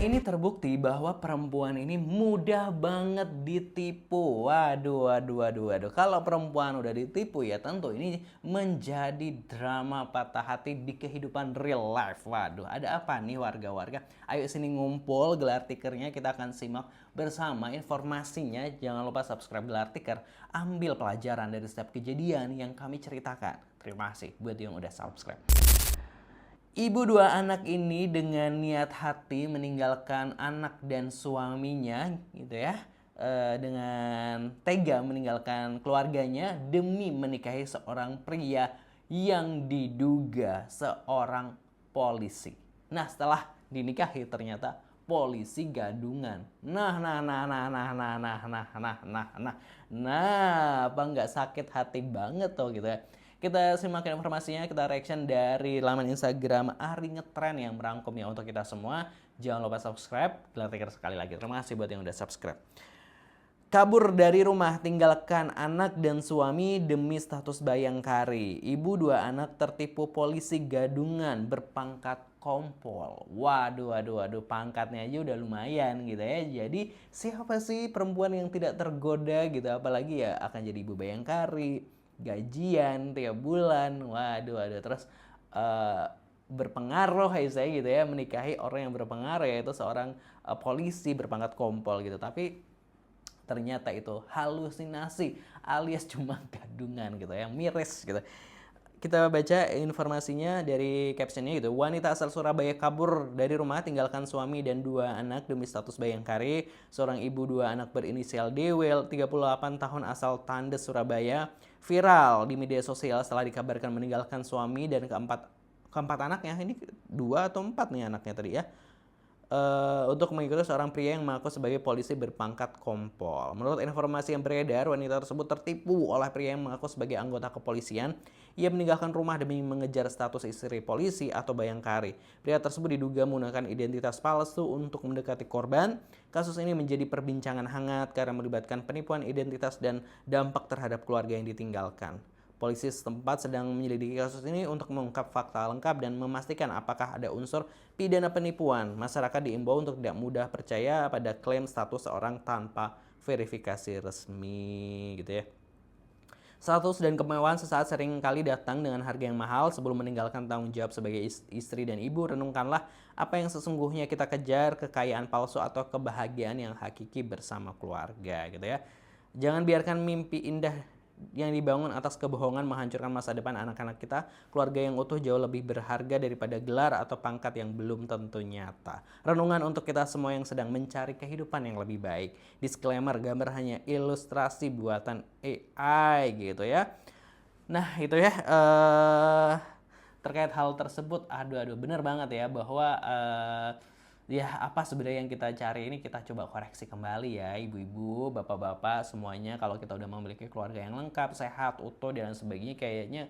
ini terbukti bahwa perempuan ini mudah banget ditipu. Waduh, waduh, waduh, waduh. Kalau perempuan udah ditipu ya tentu ini menjadi drama patah hati di kehidupan real life. Waduh, ada apa nih warga-warga? Ayo sini ngumpul, gelar tikernya kita akan simak bersama informasinya. Jangan lupa subscribe gelar tiker, ambil pelajaran dari setiap kejadian yang kami ceritakan. Terima kasih buat yang udah subscribe. Ibu dua anak ini dengan niat hati meninggalkan anak dan suaminya gitu ya, dengan tega meninggalkan keluarganya demi menikahi seorang pria yang diduga seorang polisi. Nah, setelah dinikahi ternyata polisi gadungan. Nah, apa nggak sakit hati banget tuh gitu ya. Kita simak informasinya, kita reaction dari laman Instagram Ari Ngetren yang merangkumnya untuk kita semua. Jangan lupa subscribe, gelar tiker sekali lagi. Terima kasih buat yang udah subscribe. Kabur dari rumah, tinggalkan anak dan suami demi status bayangkari. Ibu dua anak tertipu polisi gadungan berpangkat kompol. Waduh, waduh, waduh, pangkatnya aja udah lumayan gitu ya. Jadi siapa sih perempuan yang tidak tergoda gitu, apalagi ya akan jadi ibu bayangkari, gajian tiap bulan, waduh, waduh, terus berpengaruh ya saya gitu ya, menikahi orang yang berpengaruh yaitu seorang polisi berpangkat kompol gitu. Tapi ternyata itu halusinasi alias cuma gadungan gitu ya, miris gitu. Kita baca informasinya dari captionnya gitu. Wanita asal Surabaya kabur dari rumah tinggalkan suami dan dua anak demi status bayangkari. Seorang ibu dua anak berinisial Dewel, 38 tahun asal Tandes, Surabaya, viral di media sosial setelah dikabarkan meninggalkan suami dan keempat anaknya. Ini dua atau empat nih anaknya tadi ya. Untuk mengikuti seorang pria yang mengaku sebagai polisi berpangkat kompol. Menurut informasi yang beredar, wanita tersebut tertipu oleh pria yang mengaku sebagai anggota kepolisian. Ia meninggalkan rumah demi mengejar status istri polisi atau bayangkari. Pria tersebut diduga menggunakan identitas palsu untuk mendekati korban. Kasus ini menjadi perbincangan hangat karena melibatkan penipuan identitas dan dampak terhadap keluarga yang ditinggalkan. Polisi setempat sedang menyelidiki kasus ini untuk mengungkap fakta lengkap dan memastikan apakah ada unsur pidana penipuan. Masyarakat diimbau untuk tidak mudah percaya pada klaim status seorang tanpa verifikasi resmi gitu ya. Status dan kemewahan sesaat sering kali datang dengan harga yang mahal. Sebelum meninggalkan tanggung jawab sebagai istri dan ibu, renungkanlah apa yang sesungguhnya kita kejar, kekayaan palsu atau kebahagiaan yang hakiki bersama keluarga gitu ya. Jangan biarkan mimpi indah yang dibangun atas kebohongan menghancurkan masa depan anak-anak kita. Keluarga yang utuh jauh lebih berharga daripada gelar atau pangkat yang belum tentu nyata. Renungan untuk kita semua yang sedang mencari kehidupan yang lebih baik. Disclaimer, gambar hanya ilustrasi buatan AI gitu ya. Nah itu ya, terkait hal tersebut, aduh bener banget ya bahwa ya apa sebenarnya yang kita cari ini kita coba koreksi kembali ya ibu-ibu, bapak-bapak semuanya. Kalau kita udah memiliki keluarga yang lengkap, sehat, utuh dan sebagainya, kayaknya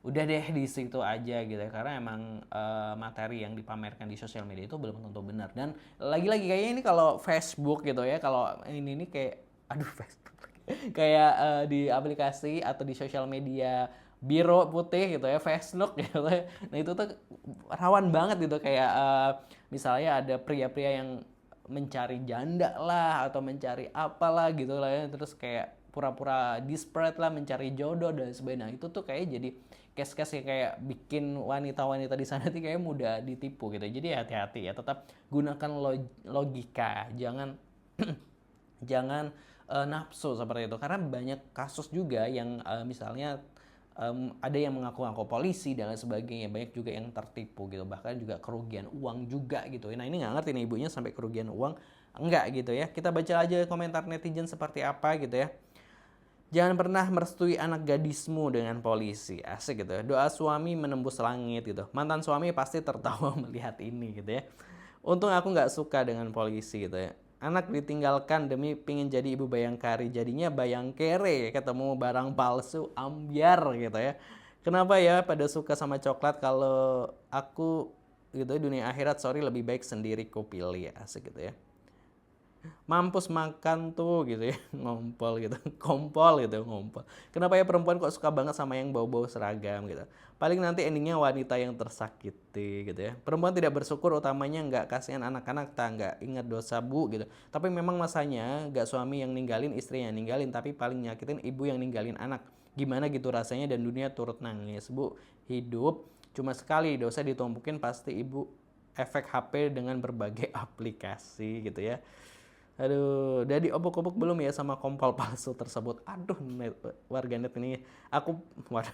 udah deh di situ aja gitu ya. Karena emang materi yang dipamerkan di sosial media itu belum tentu benar. Dan lagi-lagi kayaknya ini kalau Facebook gitu ya, kalau ini kayak aduh Facebook kayak di aplikasi atau di sosial media biru putih gitu ya, Facebook gitu ya. Nah itu tuh rawan banget gitu, kayak misalnya ada pria-pria yang mencari janda lah atau mencari apalah gitu lah ya, terus kayak pura-pura desperate lah mencari jodoh dan sebagainya. Nah, itu tuh kayak jadi case-case yang kayak bikin wanita-wanita di sana tuh kayak mudah ditipu gitu. Jadi hati-hati ya, tetap gunakan logika, jangan jangan nafsu seperti itu, karena banyak kasus juga yang misalnya ada yang mengaku-ngaku polisi dan lain sebagainya, banyak juga yang tertipu gitu, bahkan juga kerugian uang juga gitu. Nah ini nggak ngerti nih ibunya sampai kerugian uang enggak gitu ya. Kita baca aja komentar netizen seperti apa gitu ya. Jangan pernah merestui anak gadismu dengan polisi, asik gitu ya. Doa suami menembus langit gitu, mantan suami pasti tertawa melihat ini gitu ya. Untung aku nggak suka dengan polisi gitu ya. Anak ditinggalkan demi pingin jadi ibu bayangkari, jadinya bayangkere, ketemu barang palsu, ambiar gitu ya. Kenapa ya pada suka sama coklat, kalau aku gitu dunia akhirat sorry lebih baik sendiri ku pilih, asik gitu ya. Mampus makan tuh gitu ya, ngompol gitu, kompol gitu, ngompol. Kenapa ya perempuan kok suka banget sama yang bau-bau seragam gitu? Paling nanti endingnya wanita yang tersakiti gitu ya. Perempuan tidak bersyukur utamanya nggak kasihan anak-anak, tak nggak ingat dosa bu gitu. Tapi memang masanya nggak suami yang ninggalin, istri yang ninggalin, tapi paling nyakitin ibu yang ninggalin anak. Gimana gitu rasanya dan dunia turut nangis bu. Hidup cuma sekali, dosa ditumpukin pasti ibu efek HP dengan berbagai aplikasi gitu ya. Aduh, udah diobok-obok belum ya sama kompol palsu tersebut? Aduh, warganet ini aku waduh.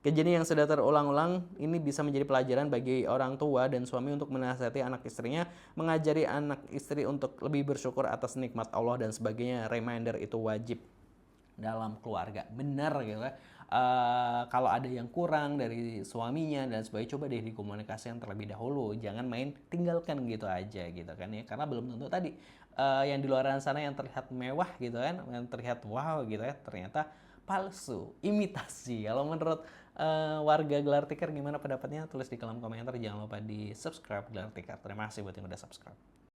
Kejadian yang sudah terulang-ulang ini bisa menjadi pelajaran bagi orang tua dan suami untuk menasihati anak istrinya, mengajari anak istri untuk lebih bersyukur atas nikmat Allah dan sebagainya. Reminder itu wajib dalam keluarga. Benar gitu ya. Kalau ada yang kurang dari suaminya dan sebagainya, coba deh dikomunikasikan terlebih dahulu, jangan main tinggalkan gitu aja gitu kan ya, karena belum tentu tadi yang di luar sana yang terlihat mewah gitu kan, yang terlihat wow gitu ya, ternyata palsu, imitasi. Kalau menurut warga Gelar Tikar gimana pendapatnya, tulis di kolom komentar. Jangan lupa di subscribe Gelar Tikar. Terima kasih buat yang udah subscribe.